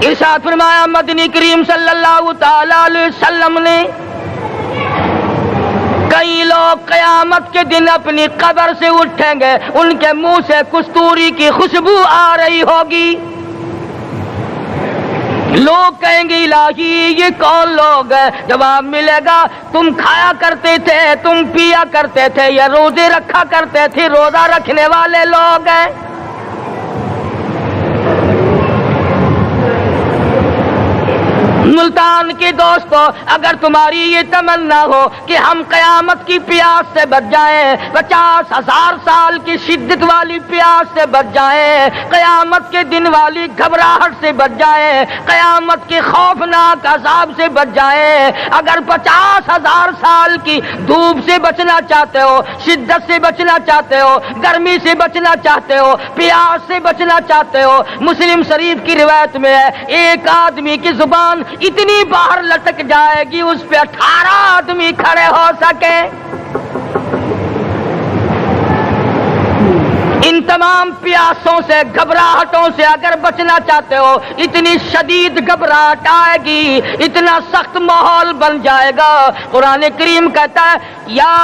ارشاد فرمایا مدنی کریم صلی اللہ تعالی علیہ وسلم نے کئی لوگ قیامت کے دن اپنی قبر سے اٹھیں گے، ان کے منہ سے کستوری کی خوشبو آ رہی ہوگی، لوگ کہیں گے الہی یہ کون لوگ ہیں؟ جواب ملے گا تم کھایا کرتے تھے، تم پیا کرتے تھے، یا روزے رکھا کرتے تھے، روزہ رکھنے والے لوگ ہیں۔ ملتان کے دوستو، اگر تمہاری یہ تمنا ہو کہ ہم قیامت کی پیاس سے بچ جائیں، 50,000 سال کی شدت والی پیاس سے بچ جائیں، قیامت کے دن والی گھبراہٹ سے بچ جائیں، قیامت کے خوفناک عذاب سے بچ جائیں، اگر 50,000 سال کی دھوپ سے بچنا چاہتے ہو، شدت سے بچنا چاہتے ہو، گرمی سے بچنا چاہتے ہو، پیاس سے بچنا چاہتے ہو، مسلم شریف کی روایت میں ہے ایک آدمی کی زبان اتنی باہر لٹک جائے گی اس پہ 18 آدمی کھڑے ہو سکے۔ ان تمام پیاسوں سے، گھبراہٹوں سے اگر بچنا چاہتے ہو، اتنی شدید گھبراہٹ آئے گی، اتنا سخت ماحول بن جائے گا، قرآن کریم کہتا ہے یا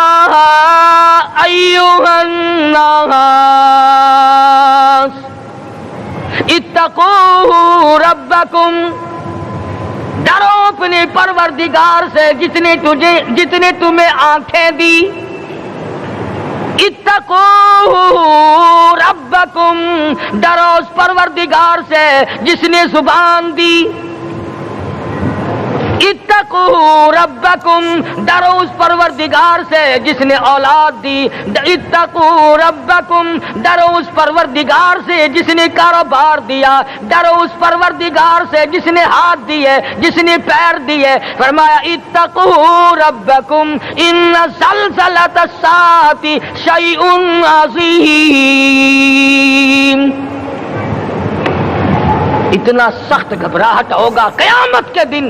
ایھا الناس اتقوا ربکم، ڈرو اپنے پروردگار سے جتنے تمہیں آنکھیں دی، اتقوا ربکم، ڈرو اس پروردگار سے جس نے زبان دی، اتقوا ربکم، ڈرو اس پروردگار سے جس نے اولاد دی، اتقوا ربکم، ڈرو اس پروردگار سے جس نے کاروبار دیا، ڈرو اس پروردگار سے جس نے ہاتھ دیے، جس نے پیر دیے، فرمایا اتقوا ربکم ان زلزلۃ الساعۃ شیء عظیم، اتنا سخت گھبراہٹ ہوگا قیامت کے دن۔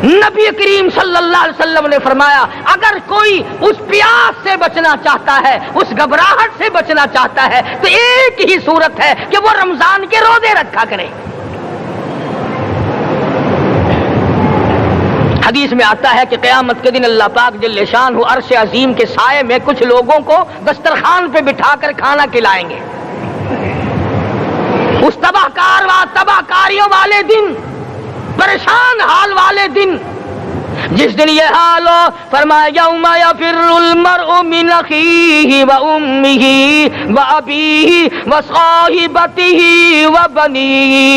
نبی کریم صلی اللہ علیہ وسلم نے فرمایا اگر کوئی اس پیاس سے بچنا چاہتا ہے، اس گھبراہٹ سے بچنا چاہتا ہے، تو ایک ہی صورت ہے کہ وہ رمضان کے روزے رکھا کرے۔ حدیث میں آتا ہے کہ قیامت کے دن اللہ پاک جل شانہ عرش عظیم کے سائے میں کچھ لوگوں کو دسترخوان پہ بٹھا کر کھانا کھلائیں گے۔ اس تباہ کاریوں والے دن، پریشان حال والے دن، جس دن یہ حال ہو، فرمایا یوم یفر المرء من اخیہ و امہ و ابیہ و صاحبتہ و بنیہ،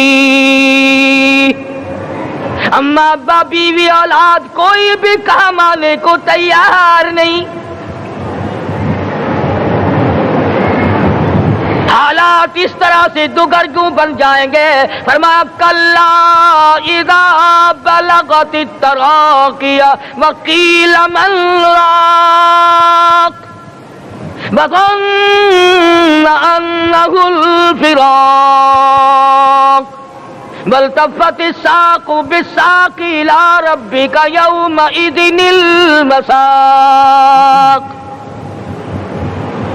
اما ابا بیوی اولاد کوئی بھی کام آنے کو تیار نہیں۔ حالات اس طرح سے دگرگوں بن جائیں گے، فرمایا کلا اذا بلغت التراقی وقیل من راق وظن انہ الفراق والتفت الساق بالساق الى ربک یومئذ المساق،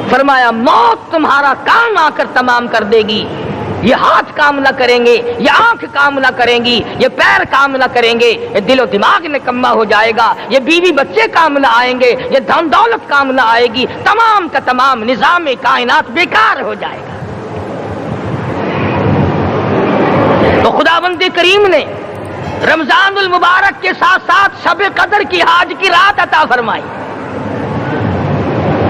فرمایا موت تمہارا کام آ کر تمام کر دے گی، یہ ہاتھ کام نہ کریں گے، یہ آنکھ کام نہ کریں گی، یہ پیر کام نہ کریں گے، یہ دل و دماغ نکما ہو جائے گا، یہ بیوی بچے کام نہ آئیں گے، یہ دھن دولت کام نہ آئے گی، تمام کا تمام نظام کائنات بیکار ہو جائے گا۔ تو خداوند کریم نے رمضان المبارک کے ساتھ ساتھ شب قدر کی حاج کی رات عطا فرمائی،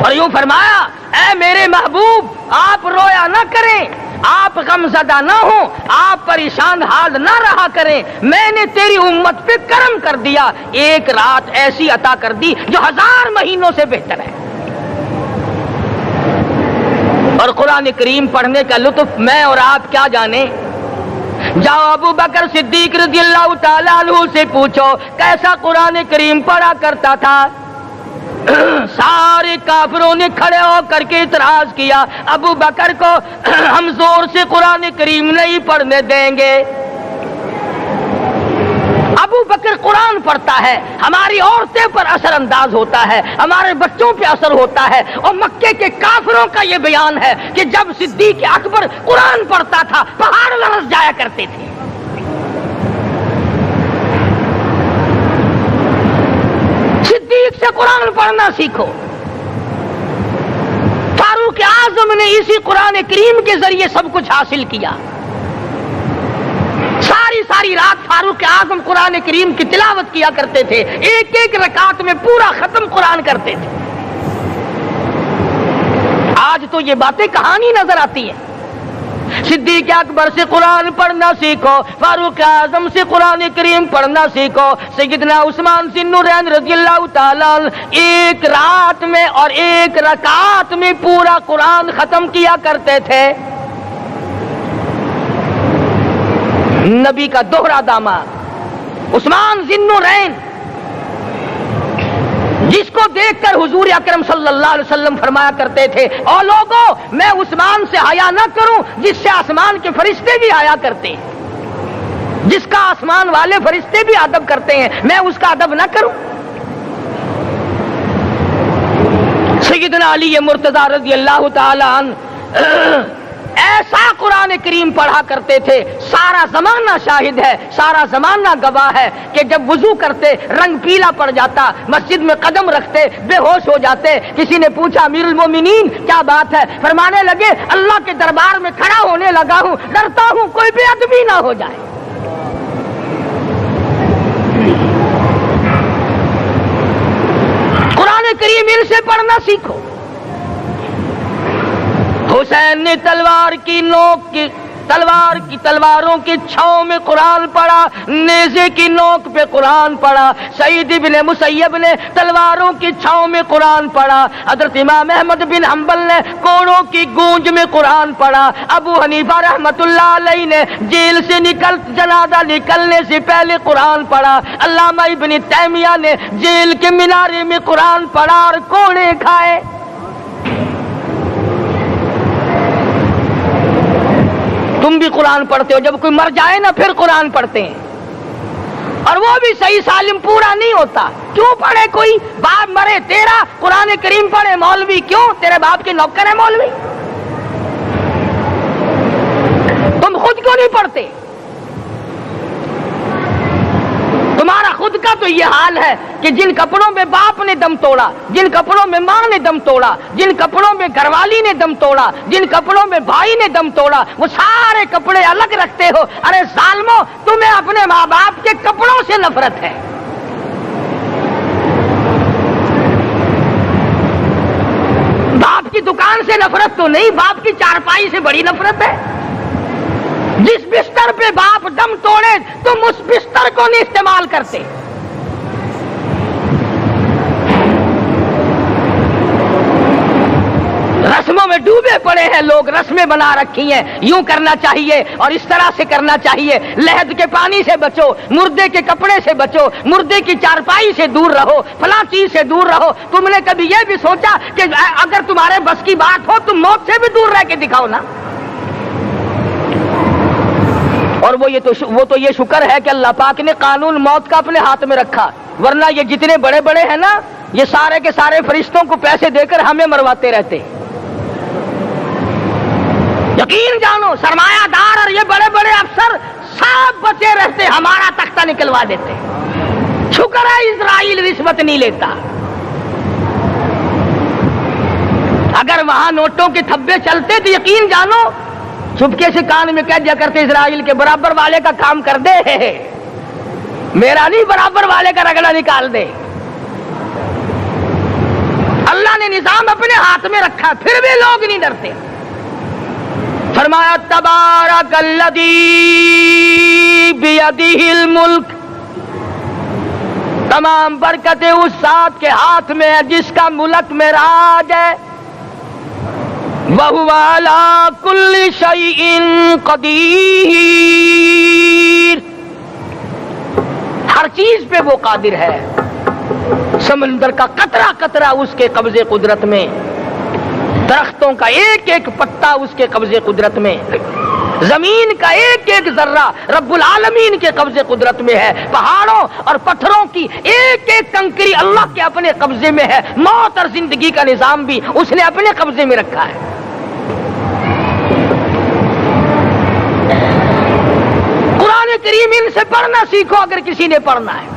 اور یوں فرمایا اے میرے محبوب آپ رویا نہ کریں، آپ غمزدہ نہ ہوں، آپ پریشان حال نہ رہا کریں، میں نے تیری امت پہ کرم کر دیا، ایک رات ایسی عطا کر دی جو 1000 مہینوں سے بہتر ہے۔ اور قرآن کریم پڑھنے کا لطف میں اور آپ کیا جانیں، جاؤ ابو بکر صدیق رضی اللہ تعالیٰ عنہ سے پوچھو کیسا قرآن کریم پڑھا کرتا تھا۔ سارے کافروں نے کھڑے ہو کر کے اعتراض کیا ابو بکر کو ہم زور سے قرآن کریم نہیں پڑھنے دیں گے۔ ابو بکر قرآن پڑھتا ہے، ہماری عورتیں پر اثر انداز ہوتا ہے، ہمارے بچوں پہ اثر ہوتا ہے، اور مکے کے کافروں کا یہ بیان ہے کہ جب صدیق اکبر قرآن پڑھتا تھا پہاڑ لرز جایا کرتے تھے۔ پڑھنا سیکھو. فاروق اعظم نے اسی قرآن کریم کے ذریعے سب کچھ حاصل کیا. ساری رات فاروق اعظم قرآن کریم کی تلاوت کیا کرتے تھے, ایک ایک رکعت میں پورا ختم قرآن کرتے تھے. آج تو یہ باتیں کہانی نظر آتی ہیں. صدیق اکبر سے قرآن پڑھنا سیکھو, فاروق اعظم سے قرآن کریم پڑھنا سیکھو. سیدنا عثمان ذی النورین رضی اللہ تعالیٰ ایک رات میں اور ایک رکعت میں پورا قرآن ختم کیا کرتے تھے. نبی کا دوہرا داماد عثمان ذی النورین, جس کو دیکھ کر حضور اکرم صلی اللہ علیہ وسلم فرمایا کرتے تھے, او لوگو میں عثمان سے حیا نہ کروں جس سے آسمان کے فرشتے بھی حیا کرتے ہیں, جس کا آسمان والے فرشتے بھی ادب کرتے ہیں, میں اس کا ادب نہ کروں. سیدنا علی مرتضی رضی اللہ تعالی عنہ ایسا قرآن کریم پڑھا کرتے تھے, سارا زمانہ شاہد ہے, سارا زمانہ گواہ ہے کہ جب وضو کرتے رنگ پیلا پڑ جاتا, مسجد میں قدم رکھتے بے ہوش ہو جاتے. کسی نے پوچھا امیر المومنین کیا بات ہے؟ فرمانے لگے اللہ کے دربار میں کھڑا ہونے لگا ہوں, ڈرتا ہوں کوئی بے ادبی نہ ہو جائے. قرآن کریم ان سے پڑھنا سیکھو. حسین نے تلواروں کی چھاؤں میں قرآن پڑھا, نیزے کی نوک پہ قرآن پڑھا. سعید بن مسیب نے تلواروں کی چھاؤں میں قرآن پڑھا. حضرت امام احمد بن حنبل نے کوڑوں کی گونج میں قرآن پڑھا. ابو حنیفہ رحمت اللہ علیہ نے جیل سے جنازہ نکلنے سے پہلے قرآن پڑھا. علامہ ابن تیمیہ نے جیل کے مینارے میں قرآن پڑھا اور کوڑے کھائے. تم بھی قرآن پڑھتے ہو, جب کوئی مر جائے نا پھر قرآن پڑھتے ہیں, اور وہ بھی صحیح سالم پورا نہیں ہوتا. کیوں پڑھے؟ کوئی باپ مرے تیرا قرآن کریم پڑھے مولوی, کیوں؟ تیرے باپ کے نوکر ہے مولوی, تم خود کیوں نہیں پڑھتے؟ تمہارا خود کا تو یہ حال ہے کہ جن کپڑوں میں باپ نے دم توڑا, جن کپڑوں میں ماں نے دم توڑا, جن کپڑوں میں گھر والی نے دم توڑا, جن کپڑوں میں بھائی نے دم توڑا, وہ سارے کپڑے الگ رکھتے ہو. ارے ظالمو, تمہیں اپنے ماں باپ کے کپڑوں سے نفرت ہے. باپ کی دکان سے نفرت تو نہیں, باپ کی چارپائی سے بڑی نفرت ہے. جس بستر پہ باپ دم توڑے تم اس بستر کو نہیں استعمال کرتے. رسموں میں ڈوبے پڑے ہیں لوگ, رسمیں بنا رکھی ہیں, یوں کرنا چاہیے اور اس طرح سے کرنا چاہیے. لہد کے پانی سے بچو, مردے کے کپڑے سے بچو, مردے کی چارپائی سے دور رہو, فلاں چیز سے دور رہو. تم نے کبھی یہ بھی سوچا کہ اگر تمہارے بس کی بات ہو تم موت سے بھی دور رہ کے دکھاؤ نا. اور وہ تو یہ شکر ہے کہ اللہ پاک نے قانون موت کا اپنے ہاتھ میں رکھا, ورنہ یہ جتنے بڑے بڑے ہیں نا, یہ سارے کے سارے فرشتوں کو پیسے دے کر ہمیں مرواتے رہتے. یقین جانو, سرمایہ دار اور یہ بڑے بڑے افسر سب بچے رہتے, ہمارا تختہ نکلوا دیتے. شکر ہے اسرائیل رشوت نہیں لیتا. اگر وہاں نوٹوں کے تھبے چلتے تو یقین جانو چپکے سے کان میں کہہ دیا کرتے اسرائیل کے برابر والے کا کام کر دے, میرا نہیں برابر والے کا رگڑا نکال دے. اللہ نے نظام اپنے ہاتھ میں رکھا, پھر بھی لوگ نہیں ڈرتے. فرمایا تبارک الذی بیدہ الملک, تمام برکتیں اس ذات کے ہاتھ میں ہے جس کا ملک میں راج ہے. وَهُوَ عَلَى كُلِّ شَيْءٍ قَدِيرٌ, ہر چیز پہ وہ قادر ہے. سمندر کا قطرہ قطرہ اس کے قبضے قدرت میں, درختوں کا ایک ایک پتا اس کے قبضے قدرت میں, زمین کا ایک ایک ذرہ رب العالمین کے قبضے قدرت میں ہے. پہاڑوں اور پتھروں کی ایک ایک کنکری اللہ کے اپنے قبضے میں ہے. موت اور زندگی کا نظام بھی اس نے اپنے قبضے میں رکھا ہے. قرآن کریم ان سے پڑھنا سیکھو اگر کسی نے پڑھنا ہے.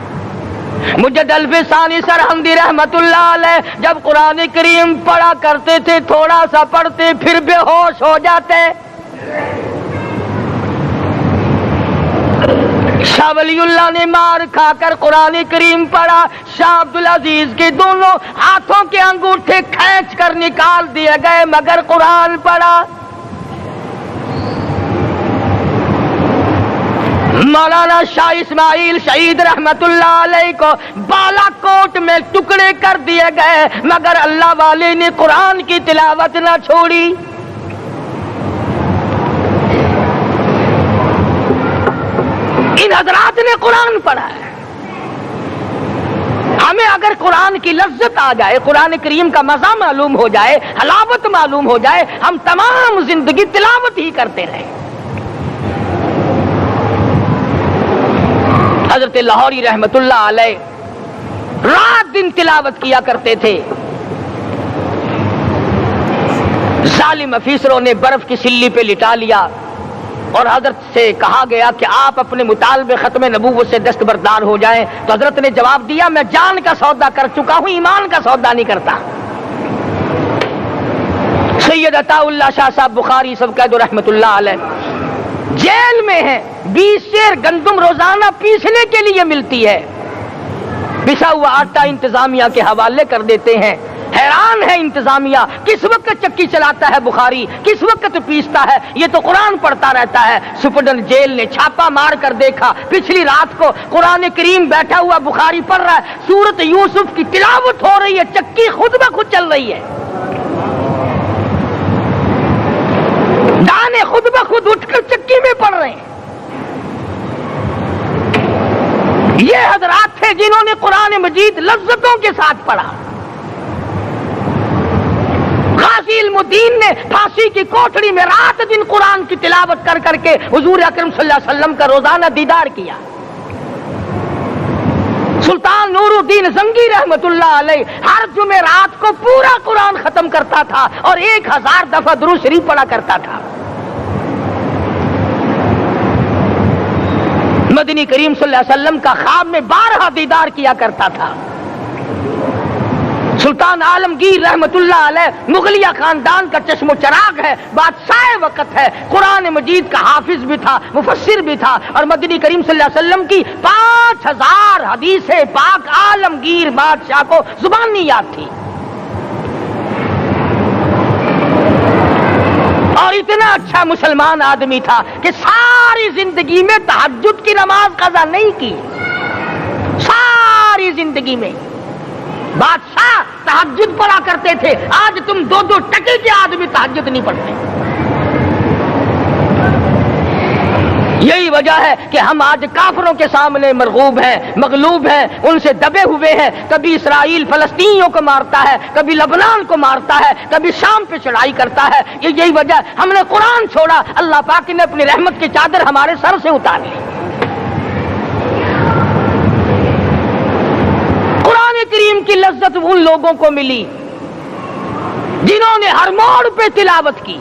مجد الفسانی سرہندی رحمت اللہ علیہ جب قرآن کریم پڑھا کرتے تھے تھوڑا سا پڑھتے پھر بے ہوش ہو جاتے. شاہ ولی اللہ نے مار کھا کر قرآن کریم پڑھا. شاہ عبدالعزیز کے دونوں ہاتھوں کے انگوٹھے کھینچ کر نکال دیے گئے مگر قرآن پڑھا. مولانا شاہ اسماعیل شہید رحمت اللہ علیہ کو بالا کوٹ میں ٹکڑے کر دیے گئے مگر اللہ والے نے قرآن کی تلاوت نہ چھوڑی. ان حضرات نے قرآن پڑھا ہے. ہمیں اگر قرآن کی لذت آ جائے, قرآن کریم کا مزہ معلوم ہو جائے, حلاوت معلوم ہو جائے, ہم تمام زندگی تلاوت ہی کرتے رہیں. حضرت لاہوری رحمت اللہ علیہ رات دن تلاوت کیا کرتے تھے. ظالم افیسروں نے برف کی سلی پہ لٹا لیا اور حضرت سے کہا گیا کہ آپ اپنے مطالبے ختم نبوت سے دستبردار ہو جائیں. تو حضرت نے جواب دیا میں جان کا سودا کر چکا ہوں, ایمان کا سودا نہیں کرتا. سید عطا اللہ شاہ صاحب بخاری سب قید رحمت اللہ علیہ جیل میں ہیں. 20 سیر گندم روزانہ پیسنے کے لیے ملتی ہے. پسا ہوا آٹا انتظامیہ کے حوالے کر دیتے ہیں. حیران ہے انتظامیہ, کس وقت چکی چلاتا ہے بخاری, کس وقت پیستا ہے, یہ تو قرآن پڑھتا رہتا ہے. سپرڈنٹ جیل نے چھاپا مار کر دیکھا, پچھلی رات کو قرآن کریم بیٹھا ہوا بخاری پڑھ رہا ہے, سورت یوسف کی تلاوت ہو رہی ہے, چکی خود بخود چل رہی ہے, دانے خود بخود اٹھ کر چکی میں پڑھ رہے ہیں. یہ حضرات تھے جنہوں نے قرآن مجید لذتوں کے ساتھ پڑھا. غازی علم الدین نے پھانسی کی کوٹڑی میں رات دن قرآن کی تلاوت کر کر کے حضور اکرم صلی اللہ علیہ وسلم کا روزانہ دیدار کیا. سلطان نور الدین زنگی رحمت اللہ علیہ ہر جمعرات کو پورا قرآن ختم کرتا تھا اور 1000 دفعہ درود شریف پڑھا کرتا تھا. مدنی کریم صلی اللہ علیہ وسلم کا خواب میں 12 دیدار کیا کرتا تھا. سلطان عالمگیر رحمت اللہ علیہ مغلیہ خاندان کا چشم و چراغ ہے, بادشاہ وقت ہے, قرآن مجید کا حافظ بھی تھا, مفسر بھی تھا, اور مدنی کریم صلی اللہ علیہ وسلم کی 5000 حدیث پاک عالمگیر بادشاہ کو زبانی یاد تھی. اور اتنا اچھا مسلمان آدمی تھا کہ ساری زندگی میں تہجد کی نماز قضا نہیں کی. ساری زندگی میں بادشاہ تہجد پڑھا کرتے تھے. آج تم 2 ٹکے کے آدمی تہجد نہیں پڑھتے. یہی وجہ ہے کہ ہم آج کافروں کے سامنے مرغوب ہیں, مغلوب ہیں, ان سے دبے ہوئے ہیں. کبھی اسرائیل فلسطینیوں کو مارتا ہے, کبھی لبنان کو مارتا ہے, کبھی شام پہ چڑھائی کرتا ہے. یہی وجہ, ہم نے قرآن چھوڑا, اللہ پاک نے اپنی رحمت کی چادر ہمارے سر سے اتاری. قرآن کریم کی لذت ان لوگوں کو ملی جنہوں نے ہر موڑ پہ تلاوت کی.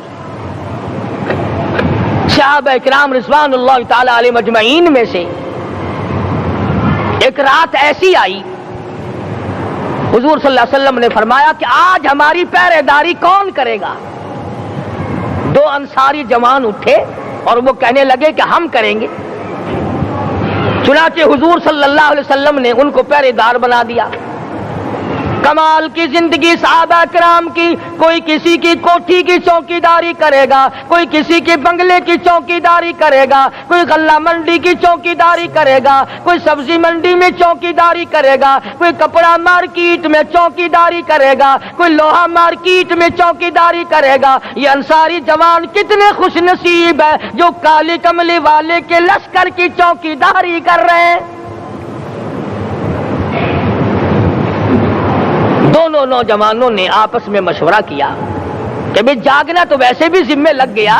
صحابہ اکرام رضوان اللہ تعالی علیہ مجمعین میں سے ایک رات ایسی آئی, حضور صلی اللہ علیہ وسلم نے فرمایا کہ آج ہماری پہرے داری کون کرے گا. 2 انصاری جوان اٹھے اور وہ کہنے لگے کہ ہم کریں گے. چنانچہ حضور صلی اللہ علیہ وسلم نے ان کو پہرے دار بنا دیا. کمال کی زندگی صحابہ کرام کی. کوئی کسی کی کوٹھی کی چوکیداری کرے گا, کوئی کسی کے بنگلے کی چوکیداری کرے گا, کوئی غلہ منڈی کی چوکیداری کرے گا, کوئی سبزی منڈی میں چوکیداری کرے گا, کوئی کپڑا مارکیٹ میں چوکیداری کرے گا, کوئی لوہا مارکیٹ میں چوکیداری کرے گا. یہ انصاری جوان کتنے خوش نصیب ہے جو کالی کملی والے کے لشکر کی چوکیداری کر رہے ہیں. دونوں نوجوانوں نے آپس میں مشورہ کیا کہ بھئی جاگنا تو ویسے بھی ذمہ لگ گیا,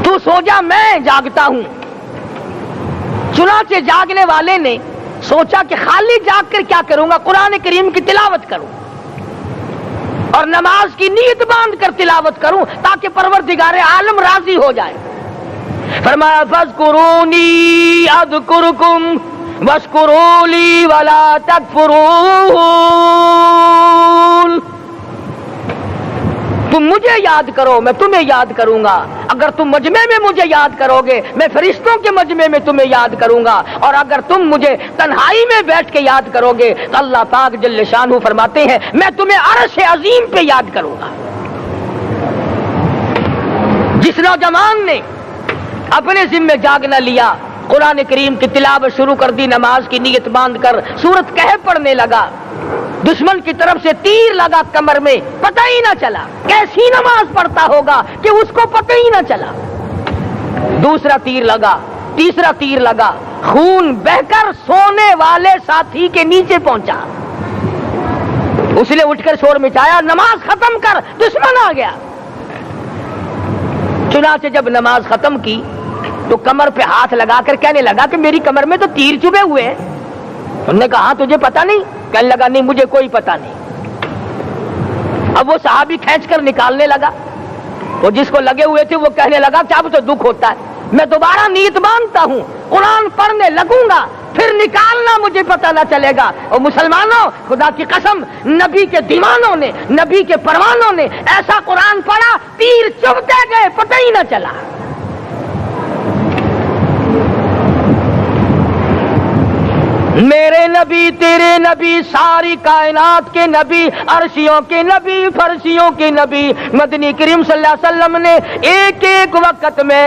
تو سو جا میں جاگتا ہوں. چنانچہ جاگنے والے نے سوچا کہ خالی جاگ کر کیا کروں گا, قرآن کریم کی تلاوت کروں اور نماز کی نیت باندھ کر تلاوت کروں تاکہ پروردگار عالم راضی ہو جائے. فرمایا فاذکرونی اذکرکم, واشکروا لی ولا تکفرون. تم مجھے یاد کرو میں تمہیں یاد کروں گا. اگر تم مجمع میں مجھے یاد کرو گے میں فرشتوں کے مجمع میں تمہیں یاد کروں گا. اور اگر تم مجھے تنہائی میں بیٹھ کے یاد کرو گے تو اللہ پاک جل شانہ فرماتے ہیں میں تمہیں عرش عظیم پہ یاد کروں گا. جس نوجوان نے اپنے ذمہ جاگ نہ لیا، قرآن کریم کی تلاوت شروع کر دی، نماز کی نیت باندھ کر سورت کہف پڑھنے لگا، دشمن کی طرف سے تیر لگا کمر میں، پتہ ہی نہ چلا. کیسی نماز پڑھتا ہوگا کہ اس کو پتہ ہی نہ چلا. دوسرا تیر لگا، تیسرا تیر لگا، خون بہ کر سونے والے ساتھی کے نیچے پہنچا. اس نے اٹھ کر شور مچایا نماز ختم کر دشمن آ گیا. چنانچہ جب نماز ختم کی تو کمر پہ ہاتھ لگا کر کہنے لگا کہ میری کمر میں تو تیر چبھے ہوئے ہیں. انہوں نے کہا تجھے پتا نہیں؟ کہنے لگا نہیں مجھے کوئی پتا نہیں. اب وہ صحابی کھینچ کر نکالنے لگا. وہ جس کو لگے ہوئے تھے وہ کہنے لگا کہ اب تو دکھ ہوتا ہے، میں دوبارہ نیت باندھتا ہوں، قرآن پڑھنے لگوں گا، پھر نکالنا مجھے پتہ نہ چلے گا. اور مسلمانوں خدا کی قسم نبی کے دیوانوں نے، نبی کے پروانوں نے ایسا قرآن پڑھا تیر چبھتے گئے پتہ ہی نہ چلا. میرے نبی تیرے نبی ساری کائنات کے نبی، عرشیوں کے نبی، فرشیوں کے نبی مدنی کریم صلی اللہ علیہ وسلم نے ایک ایک وقت میں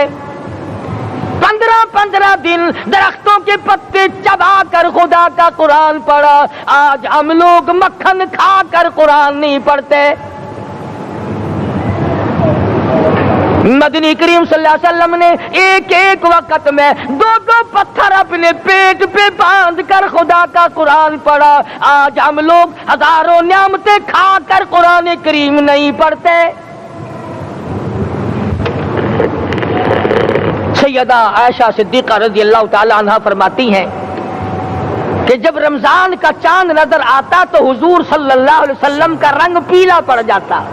15 دن درختوں کے پتے چبا کر خدا کا قرآن پڑھا. آج ہم لوگ مکھن کھا کر قرآن نہیں پڑھتے. مدنی کریم صلی اللہ علیہ وسلم نے ایک ایک وقت میں 2 پتھر اپنے پیٹ پہ باندھ کر خدا کا قرآن پڑھا. آج ہم لوگ ہزاروں نعمتیں کھا کر قرآن کریم نہیں پڑھتے. سیدہ عائشہ صدیقہ رضی اللہ تعالی عنہ فرماتی ہیں کہ جب رمضان کا چاند نظر آتا تو حضور صلی اللہ علیہ وسلم کا رنگ پیلا پڑ جاتا،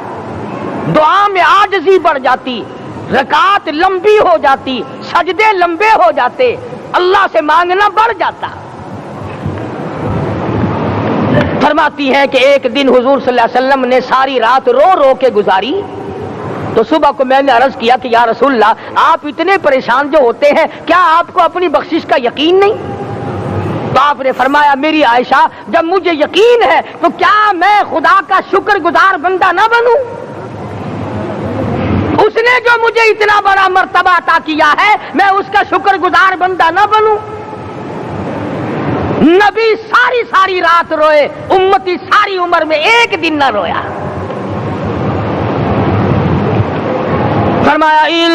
دعا میں عاجزی بڑھ جاتی، رکعات لمبی ہو جاتی، سجدے لمبے ہو جاتے، اللہ سے مانگنا بڑھ جاتا. فرماتی ہیں کہ ایک دن حضور صلی اللہ علیہ وسلم نے ساری رات رو رو کے گزاری. تو صبح کو میں نے عرض کیا کہ یا رسول اللہ آپ اتنے پریشان جو ہوتے ہیں کیا آپ کو اپنی بخشش کا یقین نہیں؟ تو آپ نے فرمایا میری عائشہ جب مجھے یقین ہے تو کیا میں خدا کا شکر گزار بندہ نہ بنوں؟ اس نے جو مجھے اتنا بڑا مرتبہ عطا کیا ہے میں اس کا شکر گزار بندہ نہ بنوں؟ نبی ساری رات روئے، امتی ساری عمر میں ایک دن نہ رویا. فرمایا ان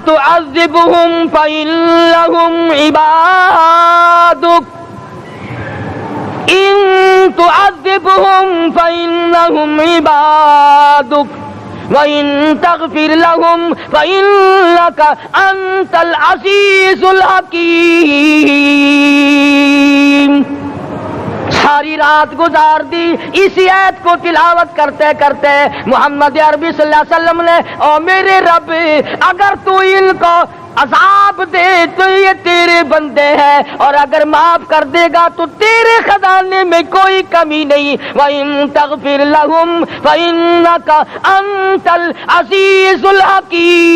تعذبهم فإنهم عبادك ان تعذبهم فإنهم عبادك وَإِن تَغْفِرْ لَهُمْ فَإِنَّكَ أَنْتَ الْعَزِيزُ الْحَكِيمُ. ساری رات گزار دی اسی آیت کو تلاوت کرتے کرتے. محمد عربی صلی اللہ علیہ وسلم نے او میرے رب اگر تو ان کو عذاب دے تو یہ تیرے بندے ہیں اور اگر معاف کر دے گا تو تیرے خزانے میں کوئی کمی نہیں. وَإِن تَغْفِرْ لَهُمْ فَإِنَّكَ أَنْتَ الْعَزِيزُ الْحَكِيمُ.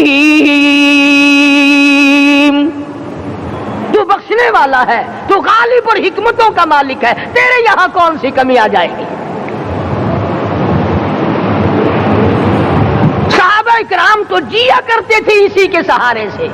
تو بخشنے والا ہے، تو غالب اور حکمتوں کا مالک ہے، تیرے یہاں کون سی کمی آ جائے گی؟ صحابہ کرام تو جیا کرتے تھے اسی کے سہارے سے.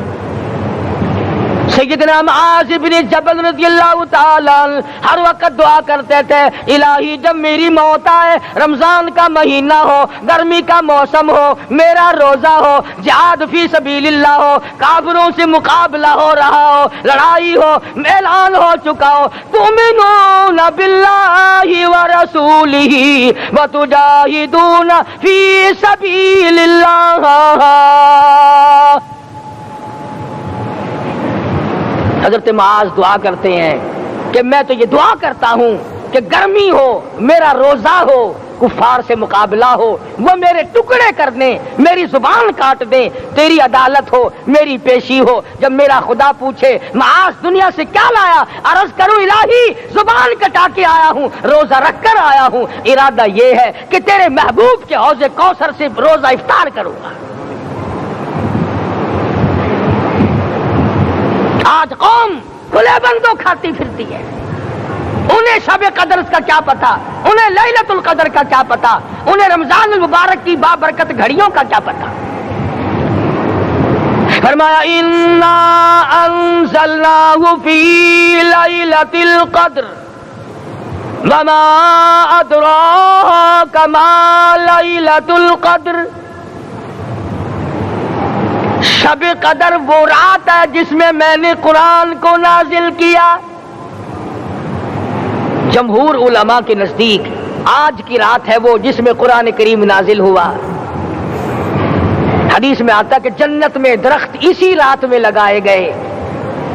سیدنا معاذ بن جبل رضی اللہ تعالیٰ ہر وقت دعا کرتے تھے الہی جب میری موت آئے، رمضان کا مہینہ ہو، گرمی کا موسم ہو، میرا روزہ ہو، جہاد فی سبیل اللہ ہو، کافروں سے مقابلہ ہو رہا ہو، لڑائی ہو، اعلان ہو چکا ہو، تؤمنون باللہ ورسولہ وتجاہدون فی سبیل اللہ. حضرت معاذ دعا کرتے ہیں کہ میں تو یہ دعا کرتا ہوں کہ گرمی ہو، میرا روزہ ہو، کفار سے مقابلہ ہو، وہ میرے ٹکڑے کر دیں، میری زبان کاٹ دیں، تیری عدالت ہو، میری پیشی ہو۔ جب میرا خدا پوچھے معاذ دنیا سے کیا لایا، عرض کروں الہی زبان کٹا کے آیا ہوں، روزہ رکھ کر آیا ہوں، ارادہ یہ ہے کہ تیرے محبوب کے حوض کوثر سے روزہ افطار کروں گا۔ آج قوم کھلے بندوں کھاتی پھرتی ہے، انہیں شب قدر کا کیا پتا، انہیں لیلۃ القدر کا کیا پتا، انہیں رمضان المبارک کی بابرکت گھڑیوں کا کیا پتا۔ فرمایا انا انزلناہ فی لیلۃ القدر وما ادراک ما لیلۃ القدر۔ شب قدر وہ رات ہے جس میں نے قرآن کو نازل کیا۔ جمہور علماء کے نزدیک آج کی رات ہے وہ جس میں قرآن کریم نازل ہوا۔ حدیث میں آتا کہ جنت میں درخت اسی رات میں لگائے گئے۔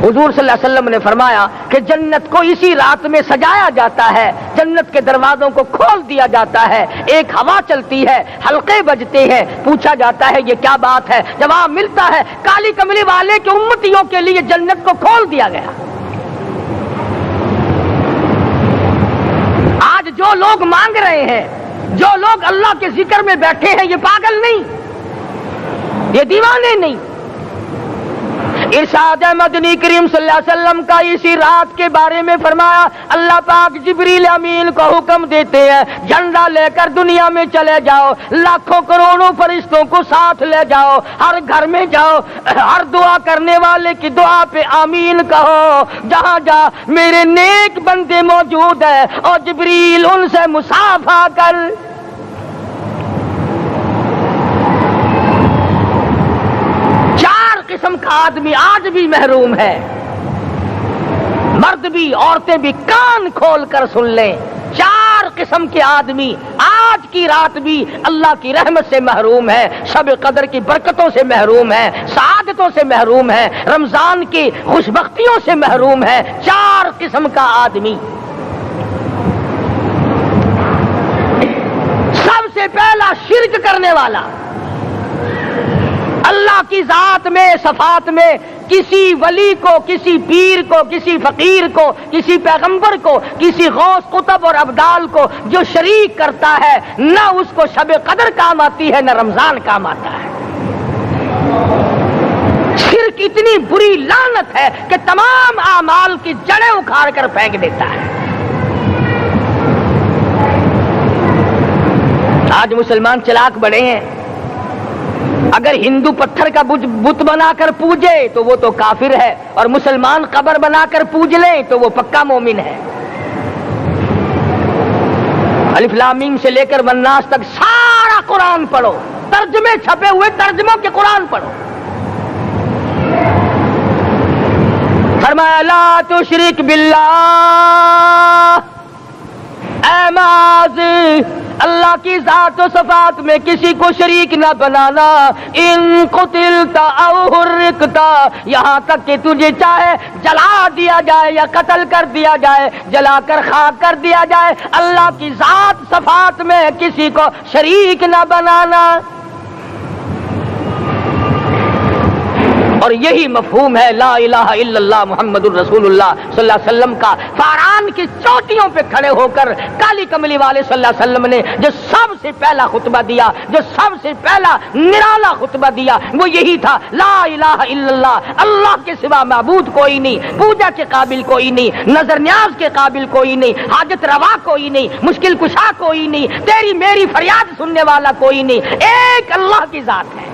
حضور صلی اللہ علیہ وسلم نے فرمایا کہ جنت کو اسی رات میں سجایا جاتا ہے، جنت کے دروازوں کو کھول دیا جاتا ہے، ایک ہوا چلتی ہے، حلقے بجتے ہیں، پوچھا جاتا ہے یہ کیا بات ہے، جواب ملتا ہے کالی کملی والے کے امتیوں کے لیے جنت کو کھول دیا گیا۔ آج جو لوگ مانگ رہے ہیں، جو لوگ اللہ کے ذکر میں بیٹھے ہیں، یہ پاگل نہیں، یہ دیوانے نہیں۔ ارشاد مدنی کریم صلی اللہ علیہ وسلم کا اسی رات کے بارے میں فرمایا، اللہ پاک جبریل امین کو حکم دیتے ہیں جھنڈا لے کر دنیا میں چلے جاؤ، لاکھوں کروڑوں فرشتوں کو ساتھ لے جاؤ، ہر گھر میں جاؤ، ہر دعا کرنے والے کی دعا پہ آمین کہو، جہاں جا میرے نیک بندے موجود ہیں اور جبریل ان سے مصافحہ کر۔ قسم کا آدمی آج بھی محروم ہے، مرد بھی عورتیں بھی کان کھول کر سن لیں، 4 قسم کے آدمی آج کی رات بھی اللہ کی رحمت سے محروم ہے، شب قدر کی برکتوں سے محروم ہے، سعادتوں سے محروم ہے، رمضان کی خوشبختیوں سے محروم ہے۔ 4 قسم کا آدمی۔ سب سے پہلا شرک کرنے والا، اللہ کی ذات میں صفات میں کسی ولی کو، کسی پیر کو، کسی فقیر کو، کسی پیغمبر کو، کسی غوث قطب اور ابدال کو جو شریک کرتا ہے، نہ اس کو شب قدر کام آتی ہے، نہ رمضان کام آتا ہے۔ شرک اتنی بری لعنت ہے کہ تمام اعمال کی جڑیں اکھاڑ کر پھینک دیتا ہے۔ آج مسلمان چلاک بڑے ہیں، اگر ہندو پتھر کا بت بنا کر پوجے تو وہ تو کافر ہے، اور مسلمان قبر بنا کر پوج لیں تو وہ پکا مومن ہے۔ الف لام میم سے لے کر والناس تک سارا قرآن پڑھو، ترجمے چھپے ہوئے ترجموں کے قرآن پڑھو۔ فرمایا لا تشرک باللہ، اے معاذ اللہ کی ذات و صفات میں کسی کو شریک نہ بنانا۔ ان قتلتا او حرقتا، یہاں تک کہ تجھے چاہے جلا دیا جائے یا قتل کر دیا جائے، جلا کر خاک کر دیا جائے، اللہ کی ذات صفات میں کسی کو شریک نہ بنانا۔ اور یہی مفہوم ہے لا الہ الا اللہ محمد الرسول اللہ صلی اللہ علیہ وسلم کا۔ فاران کی چوٹیوں پہ کھڑے ہو کر کالی کملی والے صلی اللہ علیہ وسلم نے جو سب سے پہلا خطبہ دیا، جو سب سے پہلا نرالا خطبہ دیا، وہ یہی تھا لا الہ الا اللہ، اللہ کے سوا معبود کوئی نہیں، پوجا کے قابل کوئی نہیں، نظر نیاز کے قابل کوئی نہیں، حاجت روا کوئی نہیں، مشکل کشا کوئی نہیں، تیری میری فریاد سننے والا کوئی نہیں، ایک اللہ کی ذات ہے۔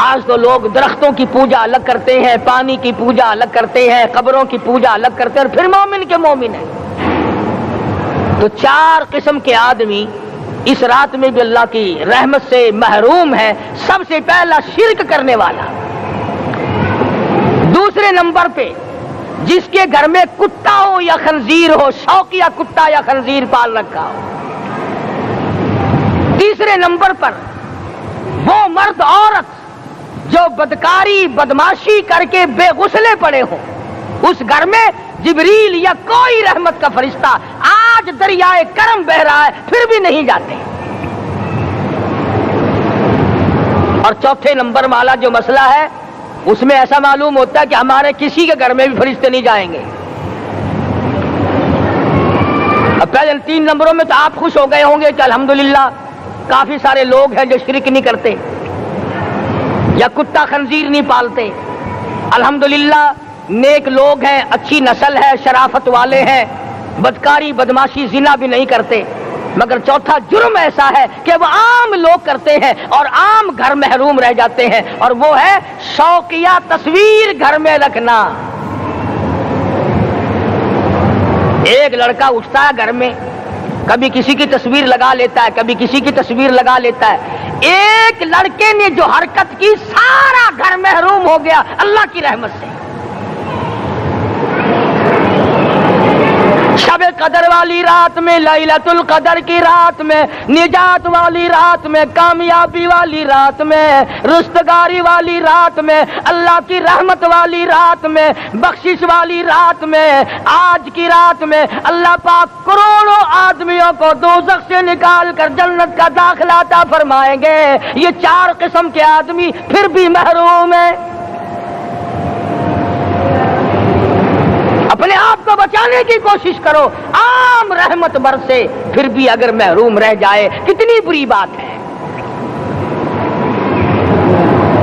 آج تو لوگ درختوں کی پوجا الگ کرتے ہیں، پانی کی پوجا الگ کرتے ہیں، قبروں کی پوجا الگ کرتے ہیں، اور پھر مومن کے مومن ہیں۔ تو 4 قسم کے آدمی اس رات میں بھی اللہ کی رحمت سے محروم ہے۔ سب سے پہلا شرک کرنے والا، دوسرے نمبر پہ جس کے گھر میں کتا ہو یا خنزیر ہو، شوقیہ کتا یا خنزیر پال رکھا ہو، تیسرے نمبر پر وہ مرد عورت جو بدکاری بدماشی کر کے بے غسلے پڑے ہوں، اس گھر میں جبریل یا کوئی رحمت کا فرشتہ آج دریائے کرم بہ رہا ہے پھر بھی نہیں جاتے. اور چوتھے نمبر والا جو مسئلہ ہے اس میں ایسا معلوم ہوتا ہے کہ ہمارے کسی کے گھر میں بھی فرشتے نہیں جائیں گے. اب پہلے 3 نمبروں میں تو آپ خوش ہو گئے ہوں گے کہ الحمدللہ کافی سارے لوگ ہیں جو شرک نہیں کرتے یا کتا خنزیر نہیں پالتے. الحمدللہ نیک لوگ ہیں، اچھی نسل ہے، شرافت والے ہیں، بدکاری بدماشی زنا بھی نہیں کرتے. مگر چوتھا جرم ایسا ہے کہ وہ عام لوگ کرتے ہیں اور عام گھر محروم رہ جاتے ہیں، اور وہ ہے شوقیہ تصویر گھر میں رکھنا. ایک لڑکا اٹھتا ہے گھر میں، کبھی کسی کی تصویر لگا لیتا ہے، کبھی کسی کی تصویر لگا لیتا ہے. ایک لڑکے نے جو حرکت کی سارا گھر محروم ہو گیا اللہ کی رحمت سے. شب قدر والی رات میں، لیلۃ القدر کی رات میں، نجات والی رات میں، کامیابی والی رات میں، رستگاری والی رات میں، اللہ کی رحمت والی رات میں، بخشش والی رات میں، آج کی رات میں اللہ پاک کروڑوں آدمیوں کو دوزخ سے نکال کر جنت کا داخلہ عطا فرمائیں گے. یہ 4 قسم کے آدمی پھر بھی محروم ہیں. اپنے آپ کو بچانے کی کوشش کرو. عام رحمت برسے پھر بھی اگر محروم رہ جائے کتنی بری بات ہے.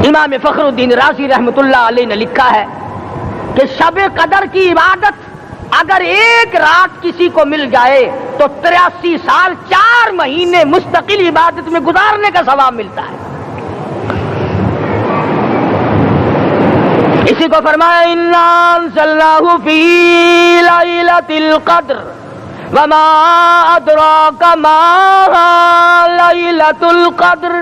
امام فخر الدین رازی رحمت اللہ علیہ نے لکھا ہے کہ شب قدر کی عبادت اگر ایک رات کسی کو مل جائے تو 83 سال 4 مہینے مستقل عبادت میں گزارنے کا ثواب ملتا ہے. اسی کو فرمایا انا انزلناہ فی لیلۃ القدر وما ادراک ما لیلۃ القدر.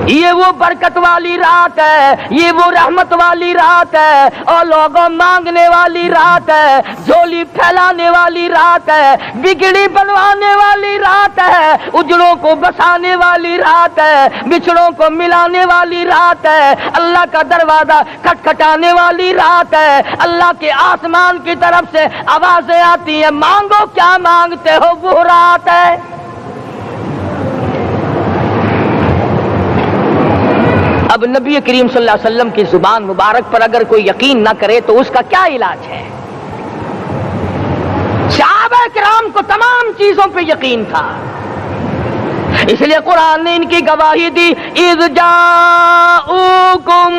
یہ وہ برکت والی رات ہے، یہ وہ رحمت والی رات ہے، اور لوگوں مانگنے والی رات ہے، جھولی پھیلانے والی رات ہے، بگڑی بنوانے والی رات ہے، اجڑوں کو بسانے والی رات ہے، بچھڑوں کو ملانے والی رات ہے، اللہ کا دروازہ کھٹکھٹانے والی رات ہے. اللہ کے آسمان کی طرف سے آوازیں آتی ہیں مانگو کیا مانگتے ہو، وہ رات ہے. اب نبی کریم صلی اللہ علیہ وسلم کی زبان مبارک پر اگر کوئی یقین نہ کرے تو اس کا کیا علاج ہے؟ صحابہ کرام کو تمام چیزوں پہ یقین تھا، اس لیے قرآن نے ان کی گواہی دی اذ جاءوکم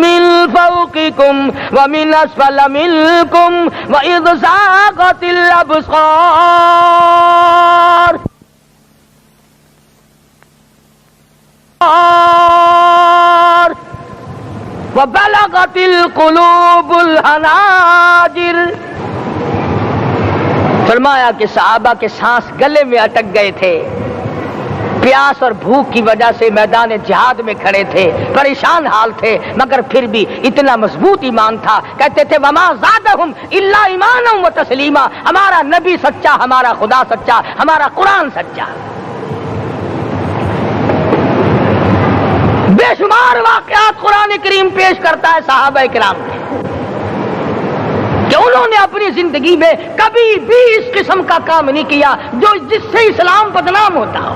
من فوقکم ومن اسفل منکم واذ زاغت الابصار وبلغت القلوب الحناجر. فرمایا کہ صحابہ کے سانس گلے میں اٹک گئے تھے، پیاس اور بھوک کی وجہ سے میدان جہاد میں کھڑے تھے، پریشان حال تھے، مگر پھر بھی اتنا مضبوط ایمان تھا. کہتے تھے وما زادہم الا ایمانا و تسلیما. ہمارا نبی سچا، ہمارا خدا سچا، ہمارا قرآن سچا. بے شمار واقعات قرآن کریم پیش کرتا ہے صحابہ کرام کے کہ انہوں نے اپنی زندگی میں کبھی بھی اس قسم کا کام نہیں کیا جو جس سے اسلام بدنام ہوتا ہو.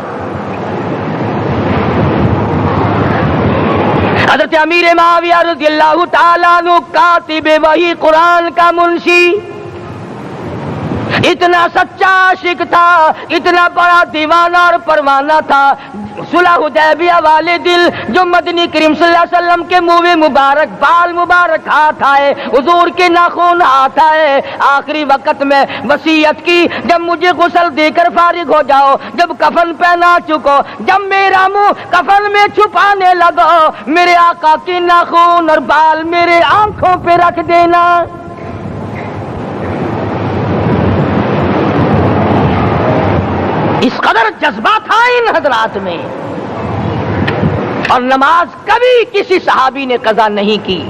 حضرت امیر معاویہ رضی اللہ تعالیٰ عنہ کاتب وحی قرآن کا منشی اتنا سچا عاشق تھا، اتنا بڑا دیوانہ اور پروانہ تھا. صلح حدیبیہ والے دل جو مدنی کریم صلی اللہ علیہ وسلم کے منہ مبارک بال مبارک ہاتھ آئے، حضور کے ناخن ہاتھ آئے، آخری وقت میں وصیت کی جب مجھے غسل دے کر فارغ ہو جاؤ، جب کفن پہنا چکو، جب میرا منہ کفن میں چھپانے لگو، میرے آقا کے ناخن اور بال میرے آنکھوں پہ رکھ دینا. اس قدر جذبہ تھا ان حضرات میں. اور نماز کبھی کسی صحابی نے قضا نہیں کی.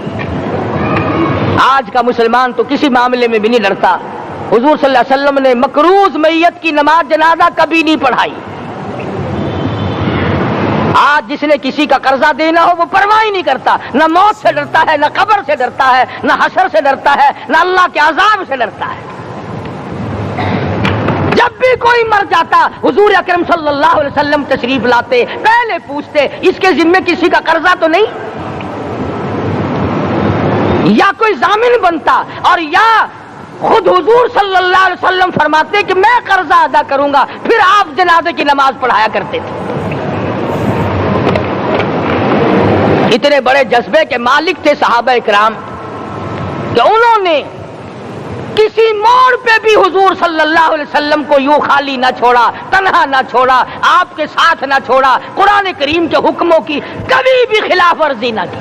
آج کا مسلمان تو کسی معاملے میں بھی نہیں ڈرتا. حضور صلی اللہ علیہ وسلم نے مقروض میت کی نماز جنازہ کبھی نہیں پڑھائی. آج جس نے کسی کا قرضہ دینا ہو وہ پرواہ ہی نہیں کرتا، نہ موت سے ڈرتا ہے، نہ قبر سے ڈرتا ہے، نہ حشر سے ڈرتا ہے، نہ اللہ کے عذاب سے ڈرتا ہے۔ جب بھی کوئی مر جاتا حضور اکرم صلی اللہ علیہ وسلم تشریف لاتے، پہلے پوچھتے اس کے ذمے کسی کا قرضہ تو نہیں، یا کوئی ضامن بنتا، اور یا خود حضور صلی اللہ علیہ وسلم فرماتے کہ میں قرضہ ادا کروں گا، پھر آپ جنازے کی نماز پڑھایا کرتے تھے۔ اتنے بڑے جذبے کے مالک تھے صحابہ کرام کہ انہوں نے کسی موڑ پہ بھی حضور صلی اللہ علیہ وسلم کو یوں خالی نہ چھوڑا، تنہا نہ چھوڑا، آپ کے ساتھ نہ چھوڑا، قرآن کریم کے حکموں کی کبھی بھی خلاف ورزی نہ کی۔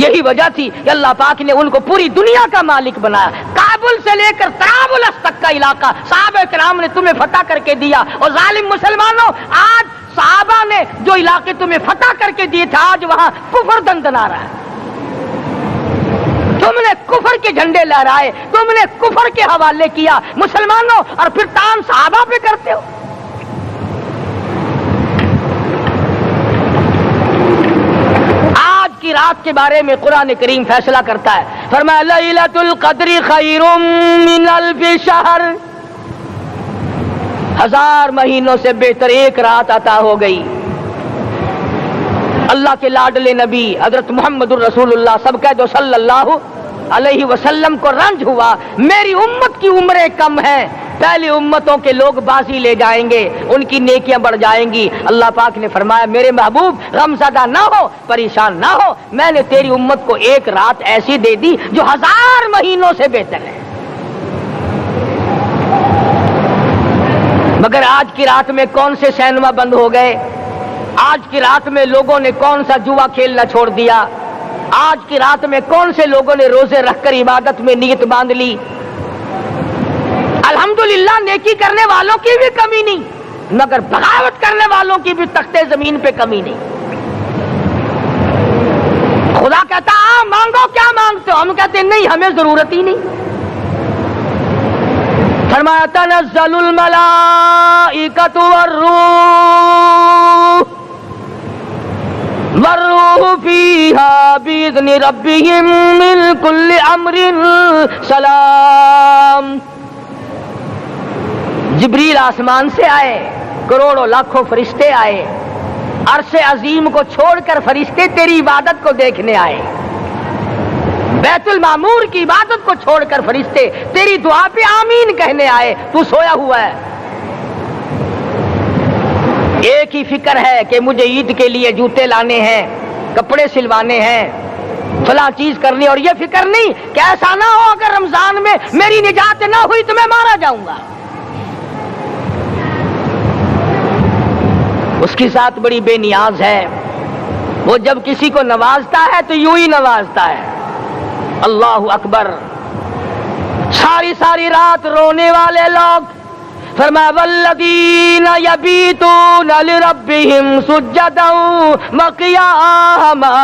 یہی وجہ تھی کہ اللہ پاک نے ان کو پوری دنیا کا مالک بنایا۔ کابل سے لے کر طرابلس تک کا علاقہ صحابہ کرام نے تمہیں فتح کر کے دیا، اور ظالم مسلمانوں آج صحابہ نے جو علاقے تمہیں فتح کر کے دیے تھے آج وہاں کفر دندنا رہا ہے۔ تم نے کفر کے جھنڈے لہرائے، تم نے کفر کے حوالے کیا مسلمانوں، اور پھر تان صحابہ پہ کرتے ہو۔ آج کی رات کے بارے میں قرآن کریم فیصلہ کرتا ہے، فرمایا لیلۃ القدر خیر من الف شہر، 1000 مہینوں سے بہتر ایک رات عطا ہو گئی۔ اللہ کے لاڈلے نبی حضرت محمد الرسول اللہ سب کہہ دو صلی اللہ علیہ وسلم کو رنج ہوا، میری امت کی عمریں کم ہیں، پہلی امتوں کے لوگ بازی لے جائیں گے، ان کی نیکیاں بڑھ جائیں گی۔ اللہ پاک نے فرمایا میرے محبوب غمزدہ نہ ہو، پریشان نہ ہو، میں نے تیری امت کو ایک رات ایسی دے دی جو 1000 مہینوں سے بہتر ہے۔ مگر آج کی رات میں کون سے سینما بند ہو گئے، آج کی رات میں لوگوں نے کون سا جوا کھیلنا چھوڑ دیا، آج کی رات میں کون سے لوگوں نے روزے رکھ کر عبادت میں نیت باندھ لی۔ الحمدللہ نیکی کرنے والوں کی بھی کمی نہیں، مگر بغاوت کرنے والوں کی بھی تختے زمین پہ کمی نہیں۔ خدا کہتا مانگو کیا مانگتے ہو، ہم کہتے نہیں ہمیں ضرورت ہی نہیں۔ فرمایا تنزل الملائکۃ والروح فیہا بإذن ربہم من کل امر سلام۔ جبریل آسمان سے آئے، کروڑوں لاکھوں فرشتے آئے، عرش عظیم کو چھوڑ کر فرشتے تیری عبادت کو دیکھنے آئے، بیت المعمور کی عبادت کو چھوڑ کر فرشتے تیری دعا پہ آمین کہنے آئے، تو سویا ہوا ہے۔ ایک ہی فکر ہے کہ مجھے عید کے لیے جوتے لانے ہیں، کپڑے سلوانے ہیں، فلاں چیز کرنی، اور یہ فکر نہیں کہ ایسا نہ ہو اگر رمضان میں میری نجات نہ ہوئی تو میں مارا جاؤں گا۔ اس کی ذات بڑی بے نیاز ہے، وہ جب کسی کو نوازتا ہے تو یوں ہی نوازتا ہے۔ اللہ اکبر۔ ساری ساری رات رونے والے لوگ، فرمایا والذین یبیتون لربہم سجدا وقیاما،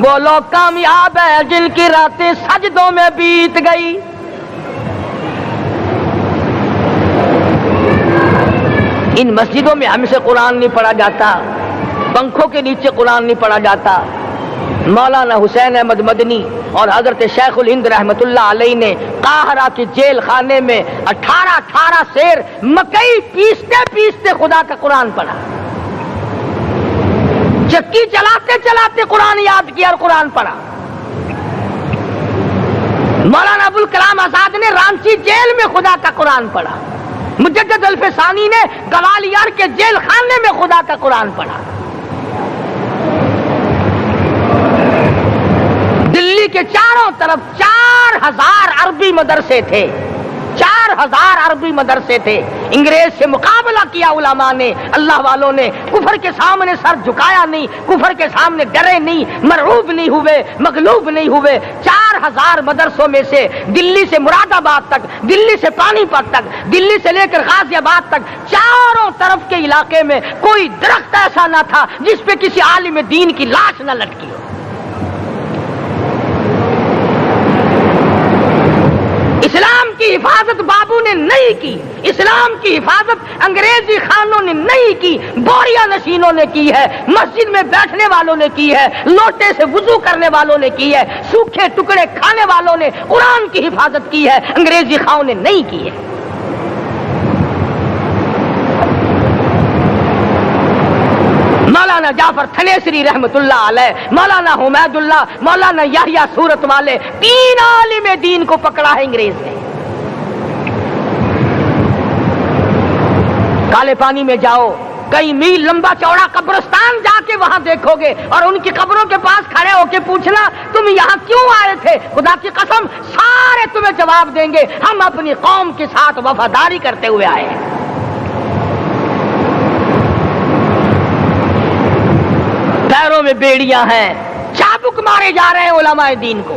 وہ لوگ کامیاب ہیں جن کی راتیں سجدوں میں بیت گئی۔ ان مسجدوں میں ہم سے قرآن نہیں پڑھا جاتا، پنکھوں کے نیچے قرآن نہیں پڑھا جاتا۔ مولانا حسین احمد مدنی اور حضرت شیخ الہند رحمت اللہ علیہ نے قاہرہ کی جیل خانے میں 18 سیر مکئی پیستے پیستے خدا کا قرآن پڑھا، چکی چلاتے چلاتے قرآن یاد کیا اور قرآن پڑھا۔ مولانا ابوالکلام آزاد نے رانچی جیل میں خدا کا قرآن پڑھا، مجدد الفسانی نے گوالیار کے جیل خانے میں خدا کا قرآن پڑھا۔ دلی کے چاروں طرف 4000 عربی مدرسے تھے، 4000 عربی مدرسے تھے۔ انگریز سے مقابلہ کیا علماء نے، اللہ والوں نے، کفر کے سامنے سر جھکایا نہیں، کفر کے سامنے ڈرے نہیں، مرعوب نہیں ہوئے، مغلوب نہیں ہوئے۔ 4000 مدرسوں میں سے دلی سے مراد آباد تک، دلی سے پانی پت تک، دلی سے لے کر غازی آباد تک، چاروں طرف کے علاقے میں کوئی درخت ایسا نہ تھا جس پہ کسی عالم دین کی لاش نہ لٹکی ہو۔ اس اسلام کی حفاظت بابو نے نہیں کی، اسلام کی حفاظت انگریزی خانوں نے نہیں کی، بوریاں نشینوں نے کی ہے، مسجد میں بیٹھنے والوں نے کی ہے، لوٹے سے وضو کرنے والوں نے کی ہے، سوکھے ٹکڑے کھانے والوں نے قرآن کی حفاظت کی ہے، انگریزی خانوں نے نہیں کی ہے۔ مولانا جعفر تھنیسری رحمت اللہ علیہ، مولانا حمید اللہ، مولانا یحییٰ صورت والے، 3 عالم دین کو پکڑا ہے انگریز نے۔ کالے پانی میں جاؤ، کئی میل لمبا چوڑا قبرستان جا کے وہاں دیکھو گے اور ان کی قبروں کے پاس کھڑے ہو کے پوچھنا تم یہاں کیوں آئے تھے، خدا کی قسم سارے تمہیں جواب دیں گے ہم اپنی قوم کے ساتھ وفاداری کرتے ہوئے آئے ہیں۔ پیروں میں بیڑیاں ہیں، چابک مارے جا رہے ہیں علماء دین کو۔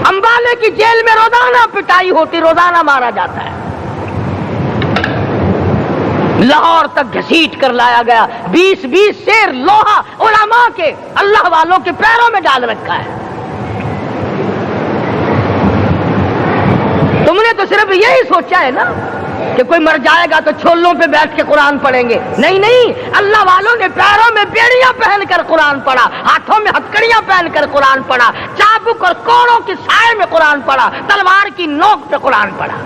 امبالے کی جیل میں روزانہ پٹائی ہوتی، روزانہ مارا جاتا ہے۔ لاہور تک گھسیٹ کر لایا گیا، 20 سیر لوہا علماء کے، اللہ والوں کے پیروں میں ڈال رکھا ہے۔ تم نے تو صرف یہی سوچا ہے نا کہ کوئی مر جائے گا تو چھولوں پہ بیٹھ کے قرآن پڑھیں گے، نہیں نہیں، اللہ والوں نے پیروں میں بیڑیاں پہن کر قرآن پڑھا، ہاتھوں میں ہتکڑیاں پہن کر قرآن پڑھا، چابک اور کوڑوں کی سائے میں قرآن پڑھا، تلوار کی نوک پہ قرآن پڑھا۔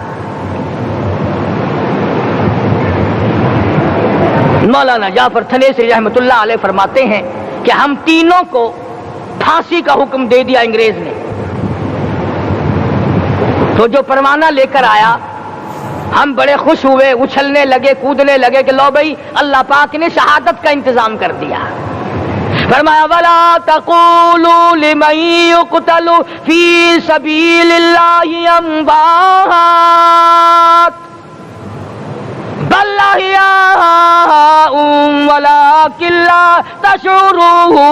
مولانا جعفر تھنیسری رحمت اللہ علیہ فرماتے ہیں کہ ہم تینوں کو پھانسی کا حکم دے دیا انگریز نے، تو جو پروانہ لے کر آیا ہم بڑے خوش ہوئے، اچھلنے لگے، کودنے لگے کہ لو بھائی اللہ پاک نے شہادت کا انتظام کر دیا۔ فرمایا وَلَا تَقُولُوا لِمَن يُقْتَلُ فِي سَبِيلِ اللَّهِ أَمْوَاتٌ بَلْ أَحْيَاءٌ وَلَٰكِن لَّا تَشْعُرُونَ۔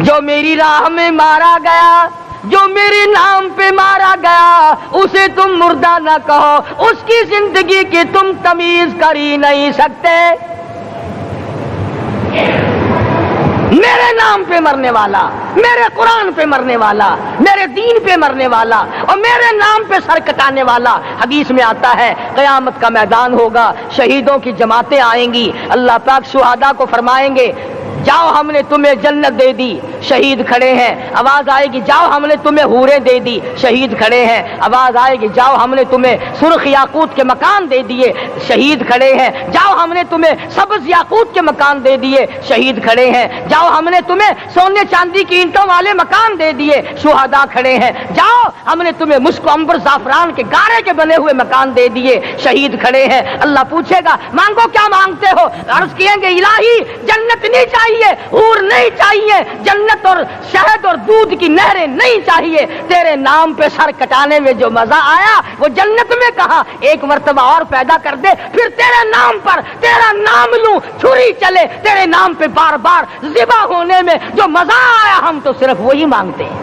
جو میری راہ میں مارا گیا، جو میرے نام پہ مارا گیا، اسے تم مردہ نہ کہو، اس کی زندگی کی تم تمیز کر ہی نہیں سکتے۔ میرے نام پہ مرنے والا، میرے قرآن پہ مرنے والا، میرے دین پہ مرنے والا اور میرے نام پہ سر کٹانے والا، حدیث میں آتا ہے قیامت کا میدان ہوگا، شہیدوں کی جماعتیں آئیں گی، اللہ پاک شہداء کو فرمائیں گے جاؤ ہم نے تمہیں جنت دے دی، شہید کھڑے ہیں، آواز آئے گی جاؤ ہم نے تمہیں حوریں دے دی، شہید کھڑے ہیں، آواز آئے گی جاؤ ہم نے تمہیں سرخ یاقوت کے مکان دے دیے، شہید کھڑے ہیں، جاؤ ہم نے تمہیں سبز یاقوت کے مکان دے دیے، شہید کھڑے ہیں، جاؤ ہم نے تمہیں سونے چاندی کی اینٹوں والے مکان دے دیے، شہداء کھڑے ہیں، جاؤ ہم نے تمہیں مشک و عنبر زعفران کے گارے کے بنے ہوئے مکان دے دیے، شہید کھڑے ہیں۔ اللہ پوچھے گا مانگو کیا مانگتے ہو، عرض کیے گے الہی جنت نہیں چاہیے، حور نہیں چاہیے، جنت اور شہد اور دودھ کی نہریں نہیں چاہیے، تیرے نام پہ سر کٹانے میں جو مزہ آیا وہ جنت میں کہا، ایک مرتبہ اور پیدا کر دے پھر تیرے نام پر تیرا نام لوں، چھری چلے تیرے نام پہ بار بار ذبح ہونے میں جو مزہ آیا، ہم تو صرف وہی مانگتے ہیں۔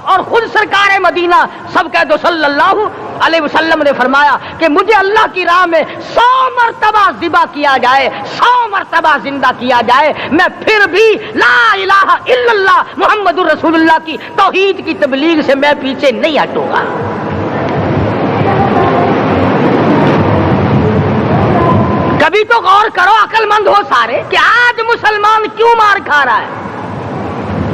اور خود سرکار مدینہ سب کہہ دو صلی اللہ علیہ وسلم نے فرمایا کہ مجھے اللہ کی راہ میں 100 مرتبہ ذبح کیا جائے، 100 مرتبہ زندہ کیا جائے، میں پھر بھی لا الہ الا اللہ محمد رسول اللہ کی توحید کی تبلیغ سے میں پیچھے نہیں ہٹوں گا۔ کبھی تو غور کرو عقل مند ہو سارے کہ آج مسلمان کیوں مار کھا رہا ہے؟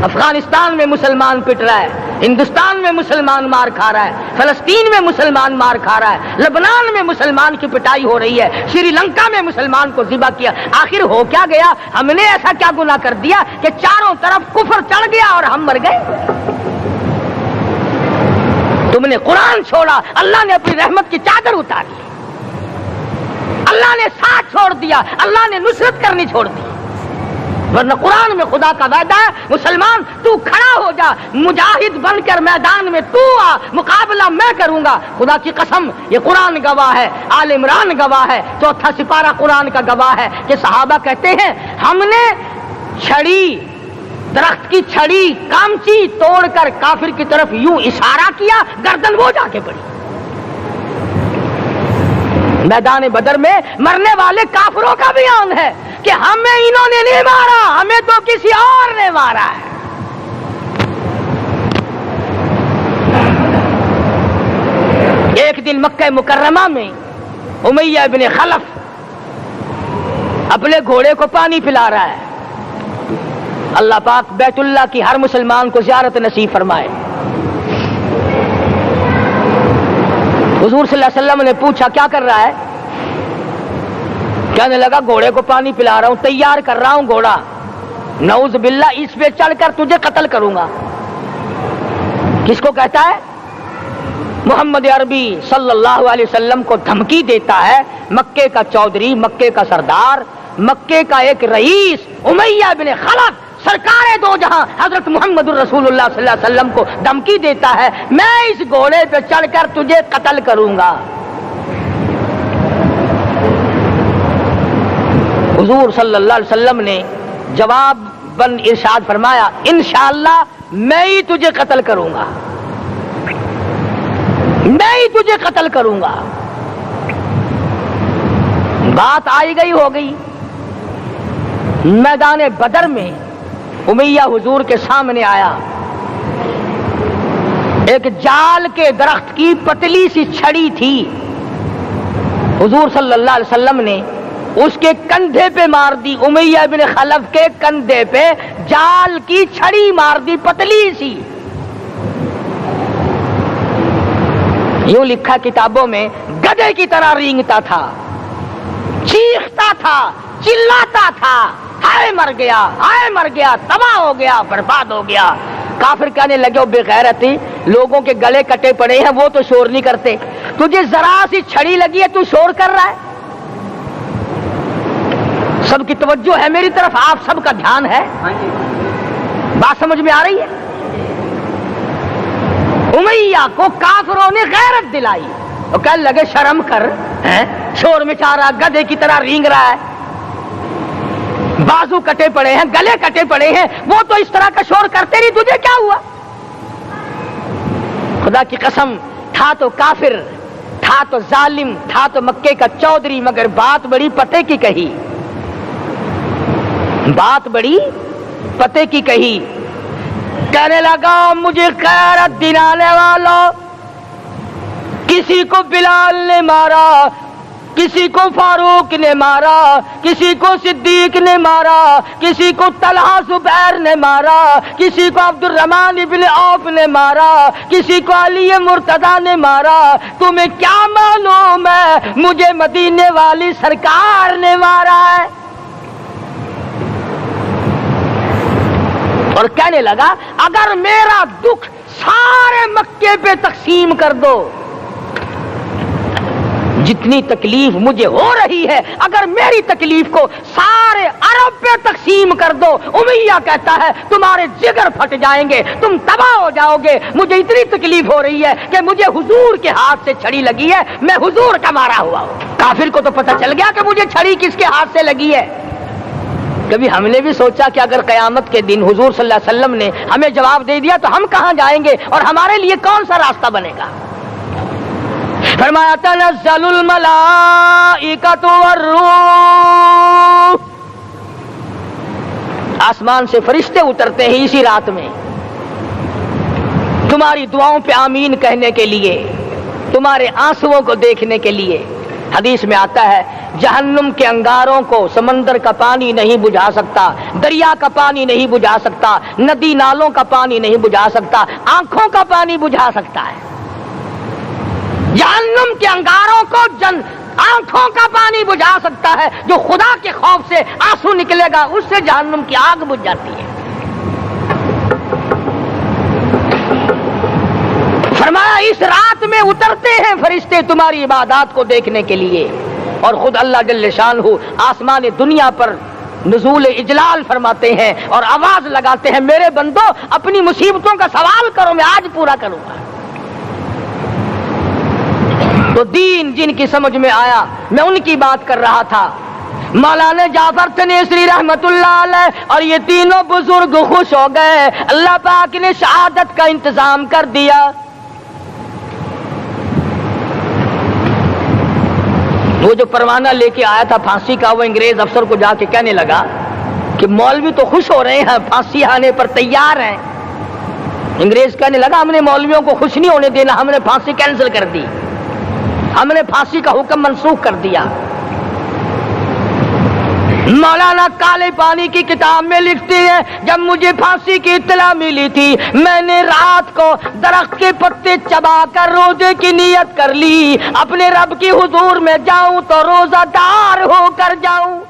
افغانستان میں مسلمان پٹ رہا ہے، ہندوستان میں مسلمان مار کھا رہا ہے، فلسطین میں مسلمان مار کھا رہا ہے، لبنان میں مسلمان کی پٹائی ہو رہی ہے، شری لنکا میں مسلمان کو ذبح کیا، آخر ہو کیا گیا؟ ہم نے ایسا کیا گناہ کر دیا کہ چاروں طرف کفر چڑھ گیا اور ہم مر گئے؟ تم نے قرآن چھوڑا، اللہ نے اپنی رحمت کی چادر اتاری، اللہ نے ساتھ چھوڑ دیا، اللہ نے نصرت کرنی چھوڑ دی، ورنہ قرآن میں خدا کا وعدہ ہے مسلمان تو کھڑا ہو جا، مجاہد بن کر میدان میں تو آ، مقابلہ میں کروں گا۔ خدا کی قسم یہ قرآن گواہ ہے، آل عمران گواہ ہے، 4 سپارہ قرآن کا گواہ ہے کہ صحابہ کہتے ہیں ہم نے چھڑی، درخت کی چھڑی کامچی توڑ کر کافر کی طرف یوں اشارہ کیا، گردن وہ جا کے پڑی۔ میدان بدر میں مرنے والے کافروں کا بیان ہے، کہ ہمیں انہوں نے نہیں مارا، ہمیں تو کسی اور نے مارا ہے۔ ایک دن مکہ مکرمہ میں امیہ ابن خلف اپنے گھوڑے کو پانی پلا رہا ہے۔ اللہ پاک بیت اللہ کی ہر مسلمان کو زیارت نصیب فرمائے۔ حضور صلی اللہ علیہ وسلم نے پوچھا کیا کر رہا ہے؟ کہنے لگا گھوڑے کو پانی پلا رہا ہوں، تیار کر رہا ہوں گھوڑا، نعوذ باللہ اس پہ چڑھ کر تجھے قتل کروں گا۔ کس کو کہتا ہے؟ محمد عربی صلی اللہ علیہ وسلم کو دھمکی دیتا ہے مکے کا چودھری، مکے کا سردار، مکے کا ایک رئیس امیہ بن خلف، سرکار دو جہاں حضرت محمد الرسول اللہ صلی اللہ علیہ وسلم کو دھمکی دیتا ہے میں اس گھوڑے پہ چڑھ کر تجھے قتل کروں گا۔ حضور صلی اللہ علیہ وسلم نے جواب بن ارشاد فرمایا انشاءاللہ میں ہی تجھے قتل کروں گا، میں ہی تجھے قتل کروں گا۔ بات آئی گئی ہو گئی۔ میدان بدر میں امیہ حضور کے سامنے آیا، ایک جال کے درخت کی پتلی سی چھڑی تھی، حضور صلی اللہ علیہ وسلم نے اس کے کندھے پہ مار دی، امیہ بن خلف کے کندھے پہ جال کی چھڑی مار دی پتلی سی۔ یوں لکھا کتابوں میں گدھے کی طرح رینگتا تھا، چیختا تھا، چلاتا تھا، ہائے مر گیا، ہائے مر گیا، تباہ ہو گیا، برباد ہو گیا۔ کافر کہنے لگے او بے غیرتی، لوگوں کے گلے کٹے پڑے ہیں وہ تو شور نہیں کرتے، تجھے ذرا سی چھڑی لگی ہے تو شور کر رہا ہے۔ سب کی توجہ ہے میری طرف، آپ سب کا دھیان ہے، بات سمجھ میں آ رہی ہے؟ امیہ کو کافروں نے غیرت دلائی، وہ کہنے لگے شرم کر، شور مچا رہا، گدھے کی طرح رینگ رہا ہے، بازو کٹے پڑے ہیں، گلے کٹے پڑے ہیں، وہ تو اس طرح کا شور کرتے نہیں، تجھے کیا ہوا؟ خدا کی قسم، تھا تو کافر، تھا تو ظالم، تھا تو مکے کا چودھری، مگر بات بڑی پتے کی کہی، بات بڑی پتے کی کہی۔ کہنے لگا مجھے غیرت دلانے والوں، کسی کو بلال نے مارا، کسی کو فاروق نے مارا، کسی کو صدیق نے مارا، کسی کو طلحہ زبیر نے مارا، کسی کو عبد الرحمن ابن عوف نے مارا، کسی کو علی مرتضی نے مارا، تمہیں کیا معلوم ہے مجھے مدینے والی سرکار نے مارا ہے؟ اور کہنے لگا اگر میرا دکھ سارے مکے پہ تقسیم کر دو، جتنی تکلیف مجھے ہو رہی ہے اگر میری تکلیف کو سارے عرب پہ تقسیم کر دو، امیہ کہتا ہے تمہارے جگر پھٹ جائیں گے، تم تباہ ہو جاؤ گے، مجھے اتنی تکلیف ہو رہی ہے کہ مجھے حضور کے ہاتھ سے چھڑی لگی ہے، میں حضور کا مارا ہوا ہوں۔ کافر کو تو پتہ چل گیا کہ مجھے چھڑی کس کے ہاتھ سے لگی ہے۔ کبھی ہم نے بھی سوچا کہ اگر قیامت کے دن حضور صلی اللہ علیہ وسلم نے ہمیں جواب دے دیا تو ہم کہاں جائیں گے اور ہمارے لیے کون سا راستہ بنے گا؟ فرمایا تنزل الملائکۃ والروح، آسمان سے فرشتے اترتے ہیں اسی رات میں تمہاری دعاؤں پہ آمین کہنے کے لیے، تمہارے آنسوؤں کو دیکھنے کے لیے۔ حدیث میں آتا ہے جہنم کے انگاروں کو سمندر کا پانی نہیں بجھا سکتا، دریا کا پانی نہیں بجھا سکتا، ندی نالوں کا پانی نہیں بجھا سکتا، آنکھوں کا پانی بجھا سکتا ہے۔ جہنم کے انگاروں کو آنکھوں کا پانی بجھا سکتا ہے، جو خدا کے خوف سے آنسو نکلے گا اس سے جہنم کی آگ بجھ جاتی ہے۔ فرمایا اس رات میں اترتے ہیں فرشتے تمہاری عبادات کو دیکھنے کے لیے، اور خود اللہ جل شانہ آسمان دنیا پر نزول اجلال فرماتے ہیں اور آواز لگاتے ہیں میرے بندو اپنی مصیبتوں کا سوال کرو، میں آج پورا کروں گا۔ تو دین جن کی سمجھ میں آیا میں ان کی بات کر رہا تھا، مولانا جعفر تنیسری رحمت اللہ علیہ اور یہ تینوں بزرگ خوش ہو گئے، اللہ پاک نے شہادت کا انتظام کر دیا۔ وہ وہ جو پروانہ لے کے آیا تھا پھانسی کا، وہ انگریز افسر کو جا کے کہنے لگا کہ مولوی تو خوش ہو رہے ہیں، پھانسی آنے پر تیار ہیں۔ انگریز کہنے لگا ہم نے مولویوں کو خوش نہیں ہونے دینا، ہم نے پھانسی کینسل کر دی، ہم نے پھانسی کا حکم منسوخ کر دیا۔ مولانا کالے پانی کی کتاب میں لکھتے ہیں جب مجھے پھانسی کی اطلاع ملی تھی میں نے رات کو درخت کے پتے چبا کر روزے کی نیت کر لی، اپنے رب کی حضور میں جاؤں تو روزہ دار ہو کر جاؤں۔